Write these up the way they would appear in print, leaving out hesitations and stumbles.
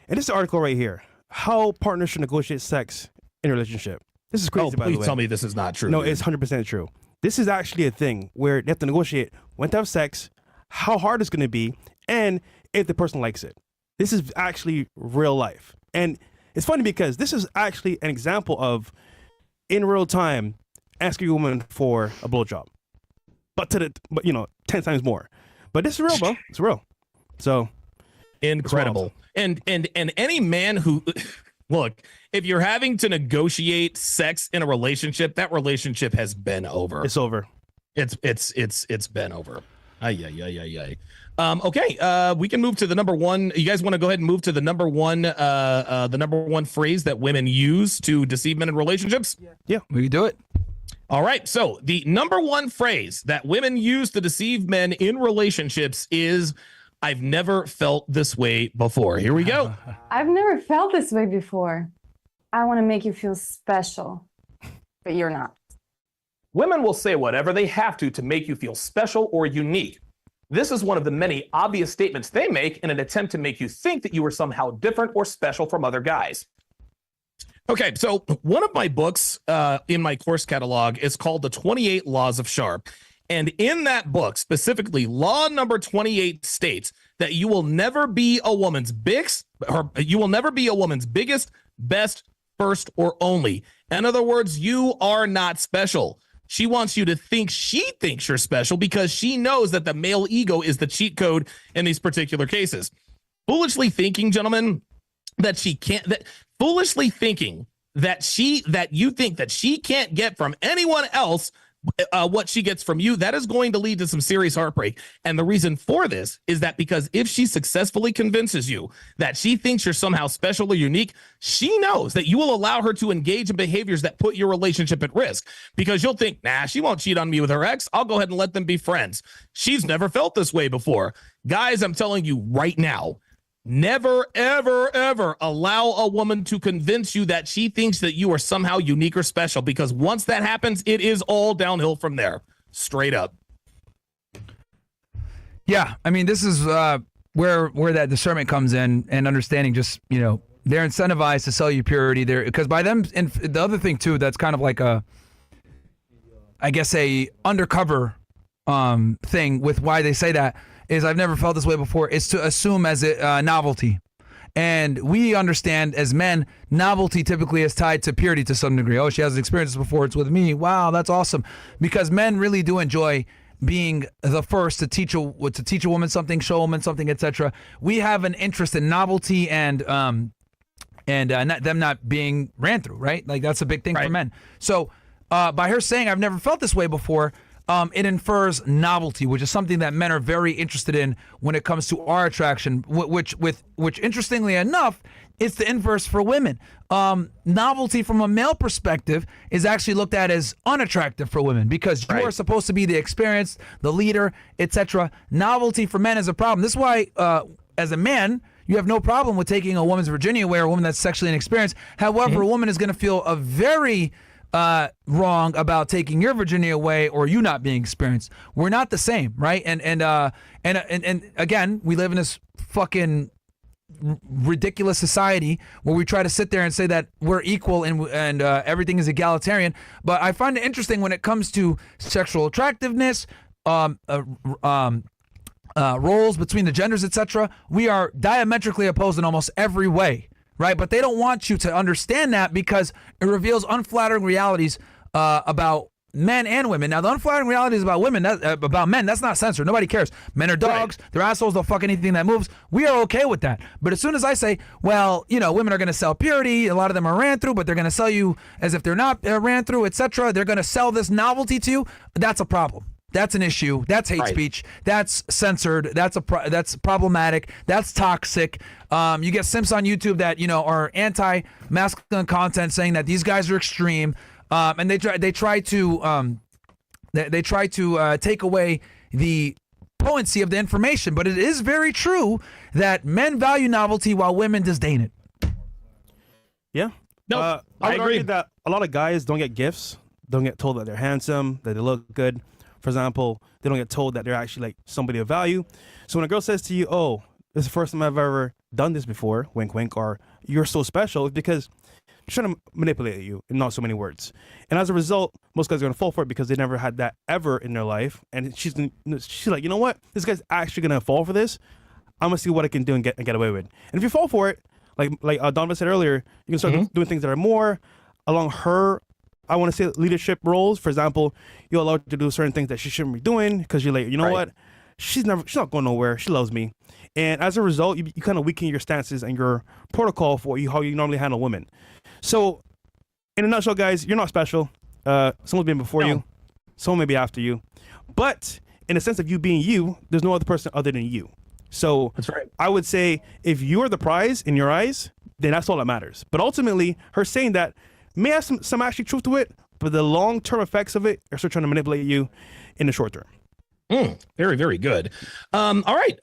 And this is the article right here. How partners should negotiate sex in a relationship. This is crazy, by the way. Please tell me this is not true. No, dude. it's 100% true. This is actually a thing where they have to negotiate when to have sex, how hard it's going to be, and if the person likes it. This is actually real life. And it's funny because this is actually an example of, in real time, asking a woman for a blowjob. But 10 times more. But this is real, bro. It's real. So incredible. And any man who look, if you're having to negotiate sex in a relationship, that relationship has been over. It's over. It's been over. Ay. Okay. We can move to the number one. You guys want to go ahead and move to the number one phrase that women use to deceive men in relationships? Yeah, we can do it. All right. So the number one phrase that women use to deceive men in relationships is, I've never felt this way before. Here we go. I've never felt this way before. I want to make you feel special, but you're not. Women will say whatever they have to make you feel special or unique. This is one of the many obvious statements they make in an attempt to make you think that you are somehow different or special from other guys. Okay, so one of my books in my course catalog is called The 28 Laws of Sharp. And in that book, specifically, law number 28 states that you will never be a woman's biggest, best, first, or only. In other words, you are not special. She wants you to think she thinks you're special because she knows that the male ego is the cheat code in these particular cases. Foolishly thinking, gentlemen, that you think that she can't get from anyone else what she gets from you, that is going to lead to some serious heartbreak. And the reason for this is that because if she successfully convinces you that she thinks you're somehow special or unique, she knows that you will allow her to engage in behaviors that put your relationship at risk, because you'll think, nah, she won't cheat on me with her ex. I'll go ahead and let them be friends. She's never felt this way before. Guys, I'm telling you right now, never, ever, ever allow a woman to convince you that she thinks that you are somehow unique or special, because once that happens, it is all downhill from there. Straight up. Yeah, I mean, this is where that discernment comes in, and understanding just, they're incentivized to sell you purity there, because by them, and the other thing too, that's kind of like a undercover thing with why they say that is, I've never felt this way before, is to assume as a novelty. And we understand as men, novelty typically is tied to purity to some degree. Oh, she hasn't experienced this before, it's with me. Wow, that's awesome. Because men really do enjoy being the first to teach a woman something, show a woman something, etc. We have an interest in novelty and them not being ran through, right? Like, that's a big thing for men. So by her saying, I've never felt this way before, it infers novelty, which is something that men are very interested in when it comes to our attraction, which interestingly enough, it's the inverse for women. Novelty from a male perspective is actually looked at as unattractive for women, because you are supposed to be the experienced, the leader, etc. Novelty for men is a problem. This is why, as a man, you have no problem with taking a woman's virginity away, or a woman that's sexually inexperienced. However, a woman is going to feel a very wrong about taking your virginity away, or you not being experienced. We're not the same, right? And again, we live in this fucking ridiculous society where we try to sit there and say that we're equal and everything is egalitarian. But I find it interesting when it comes to sexual attractiveness, roles between the genders, etc. We are diametrically opposed in almost every way. Right, but they don't want you to understand that, because it reveals unflattering realities about men and women. Now, the unflattering realities about about men, that's not censored. Nobody cares. Men are dogs. They're assholes. They'll fuck anything that moves. We are okay with that. But as soon as I say, well, women are going to sell purity, a lot of them are ran through, but they're going to sell you as if they're not ran through, etc. They're going to sell this novelty to you. That's a problem. That's an issue. That's hate speech. That's censored. That's problematic. That's toxic. You get simps on YouTube that are anti-masculine content, saying that these guys are extreme, and they try to take away the potency of the information. But it is very true that men value novelty while women disdain it. Yeah. No, I would argue that a lot of guys don't get gifts, don't get told that they're handsome, that they look good. For example, they don't get told that they're actually like somebody of value. So when a girl says to you, "Oh, this is the first time I've ever done this before, wink, wink, or you're so special, is because she's trying to manipulate you in not so many words. And as a result, most guys are going to fall for it because they never had that ever in their life. And she's like, you know what? This guy's actually going to fall for this. I'm going to see what I can do and get away with. And if you fall for it, like Donovan said earlier, you can start doing things that are more along her, I want to say, leadership roles. For example, you allow her to do certain things that she shouldn't be doing because you're like, you know what? She's not going nowhere. She loves me. And as a result, you kind of weaken your stances and your protocol for how you normally handle women. So, in a nutshell, guys, you're not special. Someone's been before you. Someone may be after you. But in the sense of you being you, there's no other person other than you. So that's right. I would say if you're the prize in your eyes, then that's all that matters. But ultimately, her saying that may have some actually truth to it, but the long-term effects of it are still trying to manipulate you in the short term. Very, very good. All right.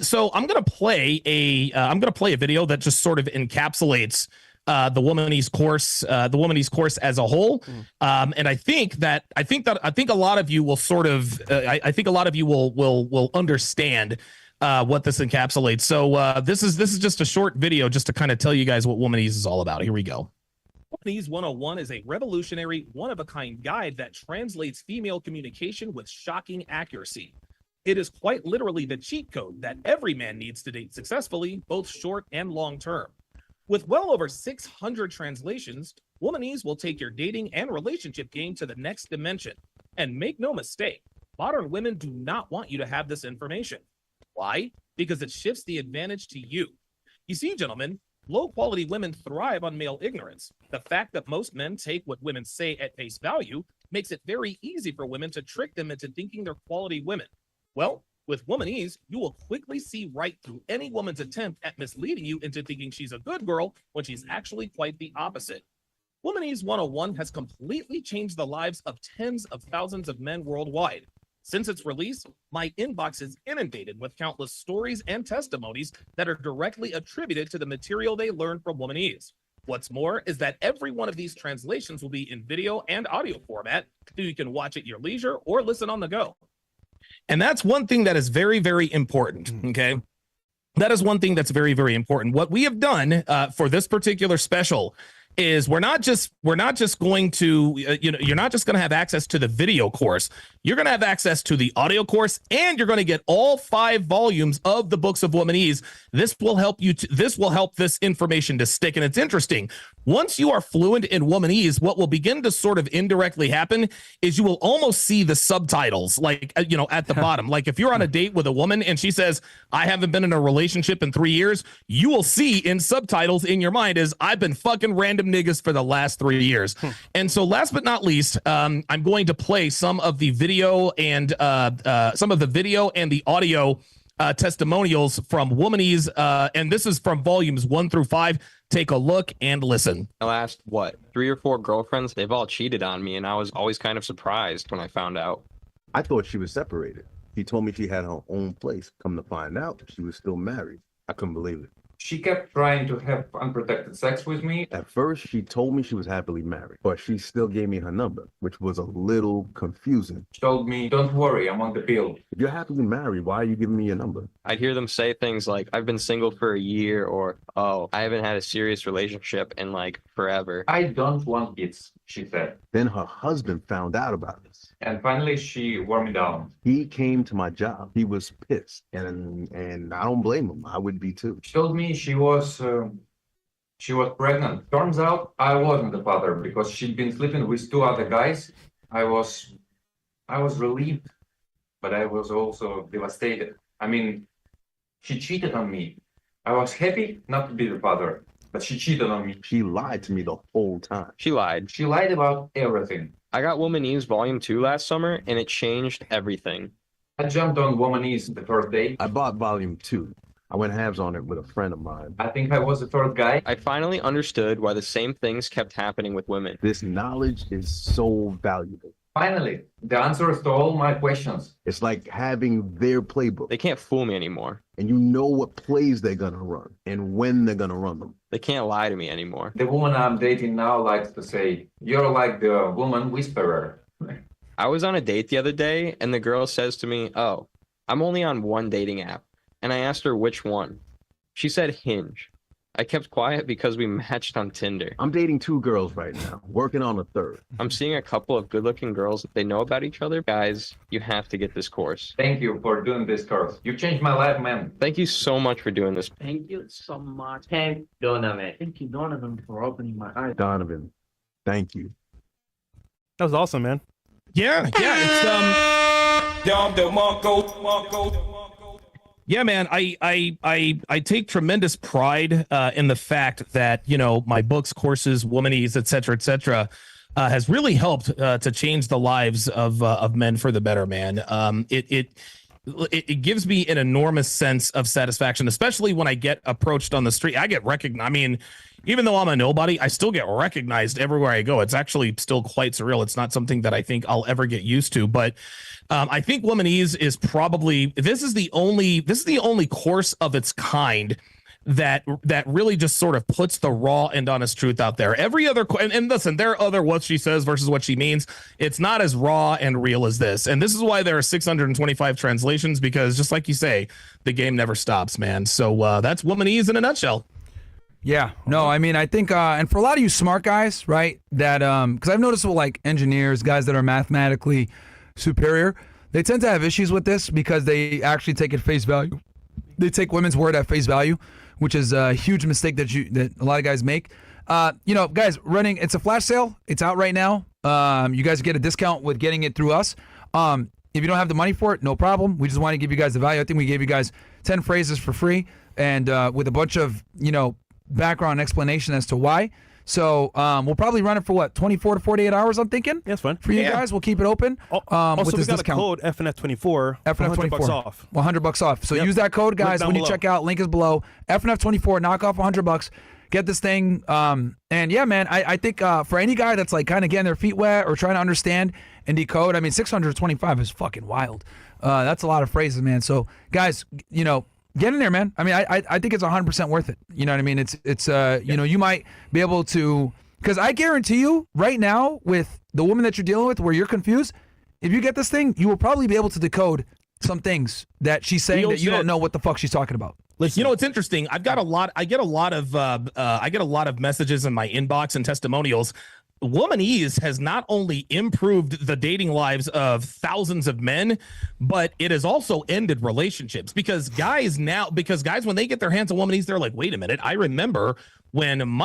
So I'm gonna play a video that just sort of encapsulates the Womanese course as a whole. And I think a lot of you will sort of I think a lot of you will understand what this encapsulates. So this is just a short video just to kind of tell you guys what Womanese is all about. Here we go. Womanese 101 is a revolutionary, one-of-a-kind guide that translates female communication with shocking accuracy. It is quite literally the cheat code that every man needs to date successfully, both short and long term. With well over 600 translations, Womanese will take your dating and relationship game to the next dimension. And make no mistake, modern women do not want you to have this information. Why? Because it shifts the advantage to you. You see, gentlemen, low-quality women thrive on male ignorance. The fact that most men take what women say at face value makes it very easy for women to trick them into thinking they're quality women. Well, with Womanese, you will quickly see right through any woman's attempt at misleading you into thinking she's a good girl when she's actually quite the opposite. Womanese 101 has completely changed the lives of tens of thousands of men worldwide. Since its release, my inbox is inundated with countless stories and testimonies that are directly attributed to the material they learned from Womanese. What's more is that every one of these translations will be in video and audio format, so you can watch at your leisure or listen on the go. And that's one thing that is very, very important, okay? That is one thing that's very, very important. What we have done for this particular special is we're not just going to, you're not just going to have access to the video course. You're going to have access to the audio course, and you're going to get all 5 volumes of the books of Womanese. This will help you. This will help this information to stick. And it's interesting. Once you are fluent in Womanese, what will begin to sort of indirectly happen is you will almost see the subtitles, like, at the bottom. Like if you're on a date with a woman and she says, "I haven't been in a relationship in 3 years," you will see in subtitles in your mind is, "I've been fucking random niggas for the last 3 years." And so last but not least, I'm going to play some of the video and the audio testimonials from Womanese, and this is from volumes 1 through 5. Take a look and listen. The last, 3 or 4 girlfriends, they've all cheated on me, and I was always kind of surprised when I found out. I thought she was separated. She told me she had her own place. Come to find out, she was still married. I couldn't believe it. She kept trying to have unprotected sex with me. At first, she told me she was happily married, but she still gave me her number, which was a little confusing. She told me, "Don't worry, I'm on the pill." If you're happily married, why are you giving me your number? I'd hear them say things like, "I've been single for a year," or, "Oh, I haven't had a serious relationship in forever." "I don't want kids," she said. Then her husband found out about this. And finally, she wore me down. He came to my job. He was pissed, and I don't blame him. I would be too. She told me she was pregnant. Turns out I wasn't the father because she'd been sleeping with 2 other guys. I was relieved, but I was also devastated. I mean, she cheated on me. I was happy not to be the father, but she cheated on me. She lied to me the whole time. She lied. She lied about everything. I got Womanese Volume 2 last summer, and it changed everything. I jumped on Womanese the first day. I bought Volume 2. I went halves on it with a friend of mine. I think I was the 3rd guy. I finally understood why the same things kept happening with women. This knowledge is so valuable. Finally, the answers to all my questions. It's like having their playbook. They can't fool me anymore. And you know what plays they're going to run and when they're going to run them. They can't lie to me anymore. The woman I'm dating now likes to say, "You're like the woman whisperer." I was on a date the other day, and the girl says to me, "Oh, I'm only on one dating app." And I asked her which one. She said Hinge. I kept quiet because we matched on Tinder. I'm dating 2 girls right now, working on a 3rd. I'm seeing a couple of good-looking girls. They know about each other. Guys, you have to get this course. Thank you for doing this course. You changed my life, man. Thank you so much for doing this. Thank you so much. Thank Donovan. Thank you, Donovan, for opening my eyes. Donovan, thank you. That was awesome, man. Yeah. Yeah, man, I take tremendous pride in the fact that, you know, my books, courses, Womanese, et cetera, has really helped to change the lives of men for the better, man. It gives me an enormous sense of satisfaction, especially when I get approached on the street. I get recognized. I mean, even though I'm a nobody, I still get recognized everywhere I go. It's actually still quite surreal. It's not something that I think I'll ever get used to, but I think Womanese is probably this is the only course of its kind that really just sort of puts the raw and honest truth out there. Every other and listen, there are other what she says versus what she means. It's not as raw and real as this, and this is why there are 625 translations, because just like you say, the game never stops, man. So that's Womanese in a nutshell. Yeah, no, I mean, I think, and for a lot of you smart guys, right, that, because I've noticed with like engineers, guys that are mathematically superior, they tend to have issues with this because they actually take it face value. They take women's word at face value, which is a huge mistake that a lot of guys make. You know, guys, it's a flash sale. It's out right now. You guys get a discount with getting it through us. If you don't have the money for it, no problem. We just want to give you guys the value. I think we gave you guys 10 phrases for free, and with a bunch of, you know, background explanation as to why. So we'll probably run it for what, 24 to 48 hours, I'm thinking? Yeah, that's fine. For you guys, we'll keep it open. Also, with we this got discount. a code FNF24. FNF24. $100 off. $100 off. So use that code, guys, when you check out. Link is below. FNF24, knock off $100. Get this thing. And yeah, man, I think for any guy that's like kind of getting their feet wet or trying to understand and decode, I mean, 625 is fucking wild. That's a lot of phrases, man. So guys, you know, get in there, man. I mean, I think it's 100% worth it. You know what I mean? It's you know, you might be able to, because I guarantee you right now with the woman that you're dealing with where you're confused, if you get this thing, you will probably be able to decode some things that she's saying that you don't know what the fuck she's talking about. Listen, you know, it's interesting. I get a lot of messages in my inbox and testimonials. Womanese has not only improved the dating lives of thousands of men, but it has also ended relationships, because guys, when they get their hands on Womanese, they're like, wait a minute, I remember when the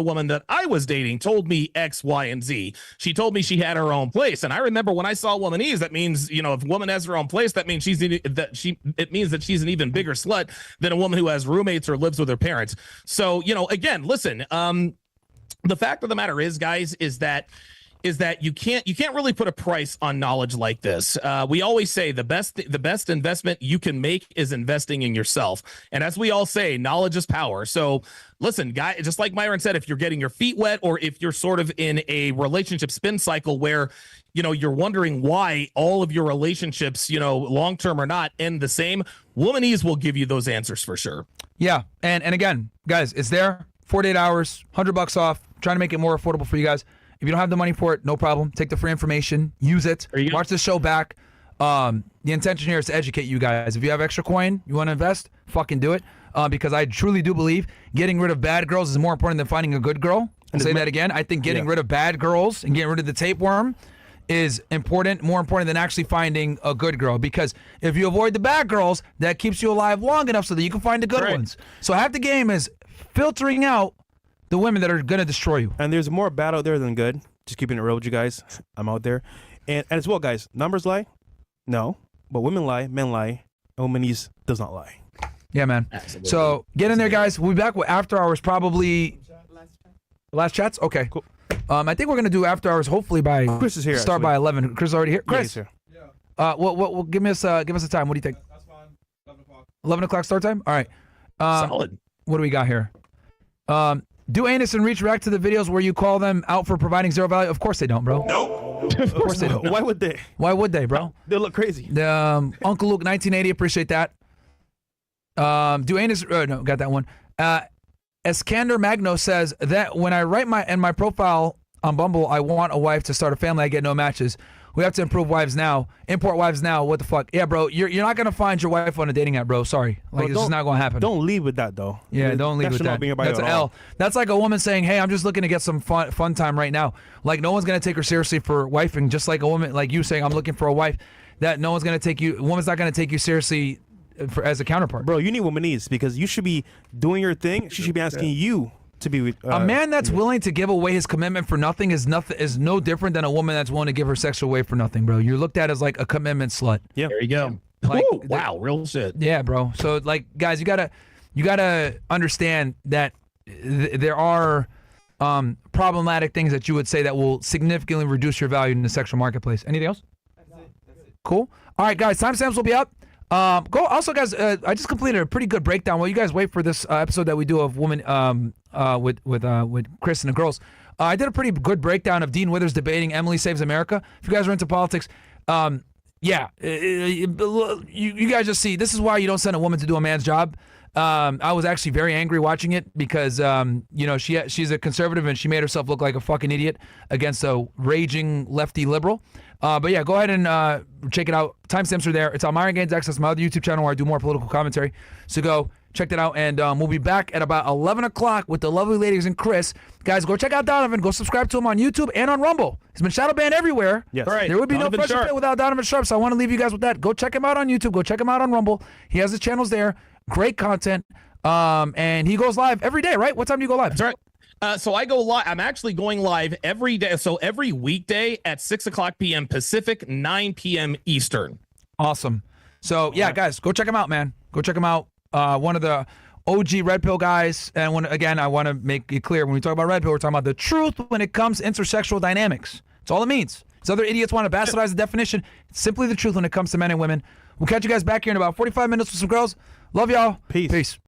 woman that I was dating told me X, Y, and Z. She told me she had her own place, and I remember when I saw Womanese, that means, you know, if a woman has her own place, that means it means that she's an even bigger slut than a woman who has roommates or lives with her parents. So, you know, again, listen, the fact of the matter is, guys, is that you can't really put a price on knowledge like this. We always say the best investment you can make is investing in yourself. And as we all say, knowledge is power. So listen, guys, just like Myron said, if you're getting your feet wet, or if you're sort of in a relationship spin cycle where, you know, you're wondering why all of your relationships, you know, long term or not, end the same, Womanese will give you those answers for sure. Yeah, and again, guys, it's there. 48 hours, $100 off. Trying to make it more affordable for you guys. If you don't have the money for it, no problem. Take the free information, use it, watch the show back. The intention here is to educate you guys. If you have extra coin, you want to invest, fucking do it. Because I truly do believe getting rid of bad girls is more important than finding a good girl. I'll say that again. I think getting rid of bad girls and getting rid of the tapeworm is more important than actually finding a good girl. Because if you avoid the bad girls, that keeps you alive long enough so that you can find the good ones. So half the game is filtering out the women that are going to destroy you. And there's more bad out there than good. Just keeping it real with you guys. I'm out there. And as well, guys, numbers lie? No. But women lie, men lie. Womanese does not lie. Yeah, man. Absolutely. So get in there, guys. We'll be back with After Hours probably. Last chats? Okay. Cool. I think we're going to do After Hours hopefully by. Chris is here. Start by 11. Chris is already here. Chris. Yeah, he's here. Well, give us a time. What do you think? That's fine. 11 o'clock. 11 o'clock start time? All right. Solid. What do we got here? Do Anus and Reach react to the videos where you call them out for providing zero value? Of course they don't, bro. Nope. Of course they don't. Why would they? Why would they, bro? They look crazy. Uncle Luke 1980, appreciate that. Do Anus? No, got that one. Eskander Magno says that when I write my profile on Bumble, I want a wife to start a family. I get no matches. We have to improve wives now. Import wives now. What the fuck? Yeah, bro. You're not gonna find your wife on a dating app, bro. Sorry. Like, this is not gonna happen. Don't leave with that though. Yeah, don't leave with that. That's an L. That's like a woman saying, "Hey, I'm just looking to get some fun time right now." Like, no one's gonna take her seriously for wifing. Just like a woman like you saying, "I'm looking for a wife." That no one's gonna take you. A woman's not gonna take you seriously as a counterpart. Bro, you need woman needs because you should be doing your thing. She should be asking you to be with a man that's willing to give away his commitment for nothing is no different than a woman that's willing to give her sex away for nothing, bro. You're looked at as like a commitment slut. Yeah, there you go. Like, ooh, wow, real shit. Yeah, bro. So like, guys, you gotta understand that there are problematic things that you would say that will significantly reduce your value in the sexual marketplace. Anything else? That's it. Cool. All right, guys. Timestamps will be up. Go. Also, guys, I just completed a pretty good breakdown. While you guys wait for this episode that we do of women with Chris and the girls, I did a pretty good breakdown of Dean Withers debating Emily Saves America. If you guys are into politics, you guys just see this is why you don't send a woman to do a man's job. I was actually very angry watching it because she's a conservative and she made herself look like a fucking idiot against a raging lefty liberal. But yeah, go ahead and check it out. Timestamps are there. It's on Myron Gaines Access, my other YouTube channel where I do more political commentary. So go check that out, and we'll be back at about 11 o'clock with the lovely ladies and Chris. Guys, go check out Donovan. Go subscribe to him on YouTube and on Rumble. He's been shadow banned everywhere. Yes. Right. There would be Donovan no Fresh and Fit without Donovan Sharp, so I want to leave you guys with that. Go check him out on YouTube. Go check him out on Rumble. He has his channels there. Great content. And he goes live every day, right? What time do you go live? That's right. So I go live. I'm actually going live every day. So every weekday at 6:00 p.m. Pacific, 9 p.m. Eastern. Awesome. So yeah, guys, go check him out, man. Go check him out. One of the OG Red Pill guys. And I want to make it clear when we talk about Red Pill, we're talking about the truth when it comes to intersexual dynamics. That's all it means. These other idiots want to bastardize the definition. It's simply the truth when it comes to men and women. We'll catch you guys back here in about 45 minutes with some girls. Love y'all. Peace.